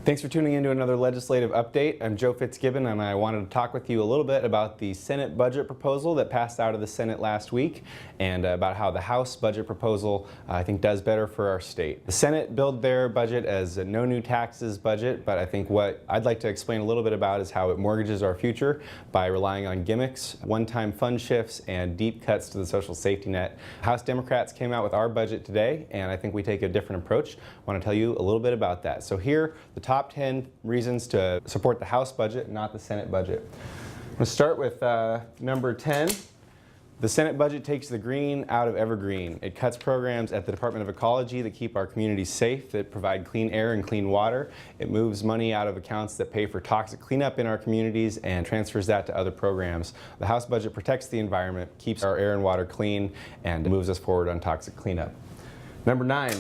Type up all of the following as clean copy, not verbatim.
Thanks for tuning in to another legislative update. I'm Joe Fitzgibbon, and I wanted to talk with you a little bit about the Senate budget proposal that passed out of the Senate last week, and about how the House budget proposal, I think, does better for our state. The Senate billed their budget as a no new taxes budget, but I think what I'd like to explain a little bit about is how it mortgages our future by relying on gimmicks, one-time fund shifts, and deep cuts to the social safety net. House Democrats came out with our budget today, and I think we take a different approach. I want to tell you a little bit about that. So here, the top 10 reasons to support the House budget, not the Senate budget. I'm going to start with number 10. The Senate budget takes the green out of evergreen. It cuts programs at the Department of Ecology that keep our communities safe, that provide clean air and clean water. It moves money out of accounts that pay for toxic cleanup in our communities and transfers that to other programs. The House budget protects the environment, keeps our air and water clean, and moves us forward on toxic cleanup. Number 9.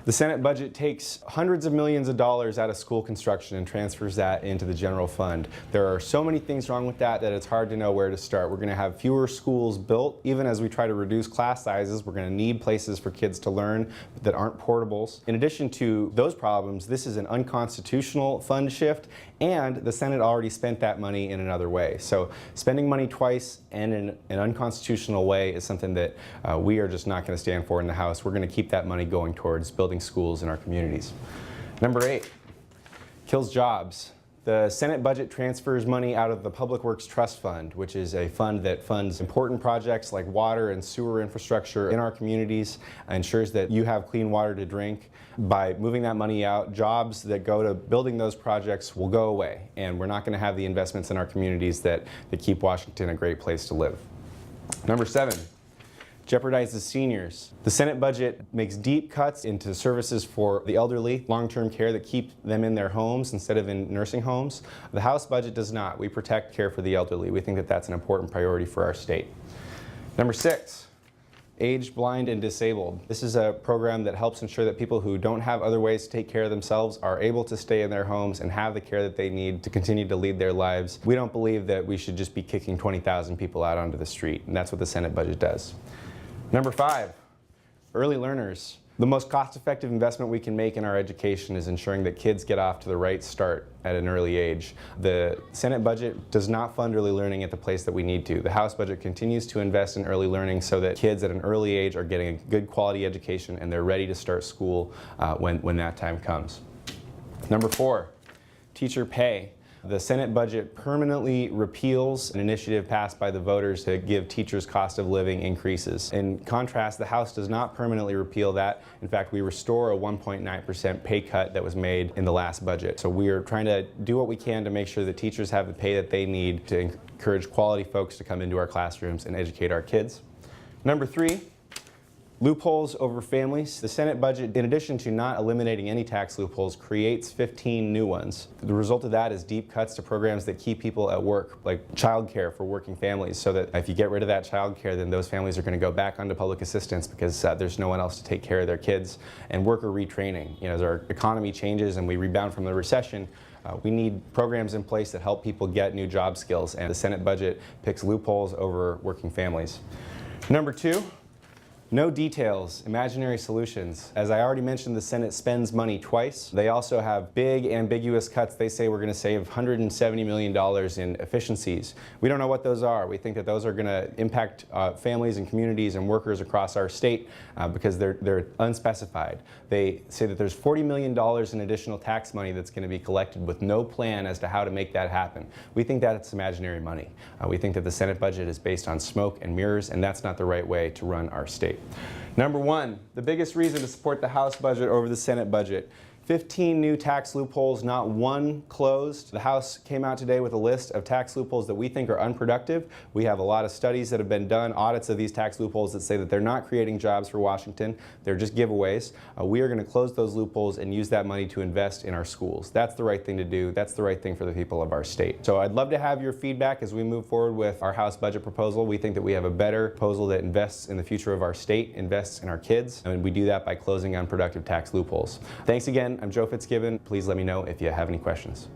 The Senate budget takes hundreds of millions of dollars out of school construction and transfers that into the general fund. There are so many things wrong with that it's hard to know where to start. We're going to have fewer schools built. Even as we try to reduce class sizes, we're going to need places for kids to learn that aren't portables. In addition to those problems, this is an unconstitutional fund shift, and the Senate already spent that money in another way. So spending money twice and in an unconstitutional way is something that we are just not going to stand for in the House. We're going to keep that money going towards building schools in our communities. Number 8, kills jobs. The Senate budget transfers money out of the Public Works Trust Fund, which is a fund that funds important projects like water and sewer infrastructure in our communities, ensures that you have clean water to drink. By moving that money out, jobs that go to building those projects will go away, and we're not going to have the investments in our communities that keep Washington a great place to live. Number 7. Jeopardizes seniors. The Senate budget makes deep cuts into services for the elderly, long-term care that keep them in their homes instead of in nursing homes. The House budget does not. We protect care for the elderly. We think that that's an important priority for our state. Number 6. Aged, blind, and disabled. This is a program that helps ensure that people who don't have other ways to take care of themselves are able to stay in their homes and have the care that they need to continue to lead their lives. We don't believe that we should just be kicking 20,000 people out onto the street, and that's what the Senate budget does. Number 5, early learners. The most cost-effective investment we can make in our education is ensuring that kids get off to the right start at an early age. The Senate budget does not fund early learning at the place that we need to. The House budget continues to invest in early learning so that kids at an early age are getting a good quality education and they're ready to start school when that time comes. Number 4, teacher pay. The Senate budget permanently repeals an initiative passed by the voters to give teachers cost of living increases. In contrast, the House does not permanently repeal that. In fact, we restore a 1.9% pay cut that was made in the last budget. So we are trying to do what we can to make sure that teachers have the pay that they need to encourage quality folks to come into our classrooms and educate our kids. Number 3. Loopholes over families. The Senate budget, in addition to not eliminating any tax loopholes, creates 15 new ones. The result of that is deep cuts to programs that keep people at work, like childcare for working families, so that if you get rid of that childcare, then those families are going to go back onto public assistance because there's no one else to take care of their kids. And worker retraining. You know, as our economy changes and we rebound from the recession, we need programs in place that help people get new job skills, and the Senate budget picks loopholes over working families. Number 2. No details, imaginary solutions. As I already mentioned, the Senate spends money twice. They also have big, ambiguous cuts. They say we're going to save $170 million in efficiencies. We don't know what those are. We think that those are going to impact families and communities and workers across our state because they're unspecified. They say that there's $40 million in additional tax money that's going to be collected with no plan as to how to make that happen. We think that's imaginary money. We think that the Senate budget is based on smoke and mirrors, and that's not the right way to run our state. Number 1, the biggest reason to support the House budget over the Senate budget. 15 new tax loopholes, not one closed. The House came out today with a list of tax loopholes that we think are unproductive. We have a lot of studies that have been done, audits of these tax loopholes that say that they're not creating jobs for Washington. They're just giveaways. We are going to close those loopholes and use that money to invest in our schools. That's the right thing to do. That's the right thing for the people of our state. So I'd love to have your feedback as we move forward with our House budget proposal. We think that we have a better proposal that invests in the future of our state, invests in our kids, and we do that by closing unproductive tax loopholes. Thanks again. I'm Joe Fitzgibbon. Please let me know if you have any questions.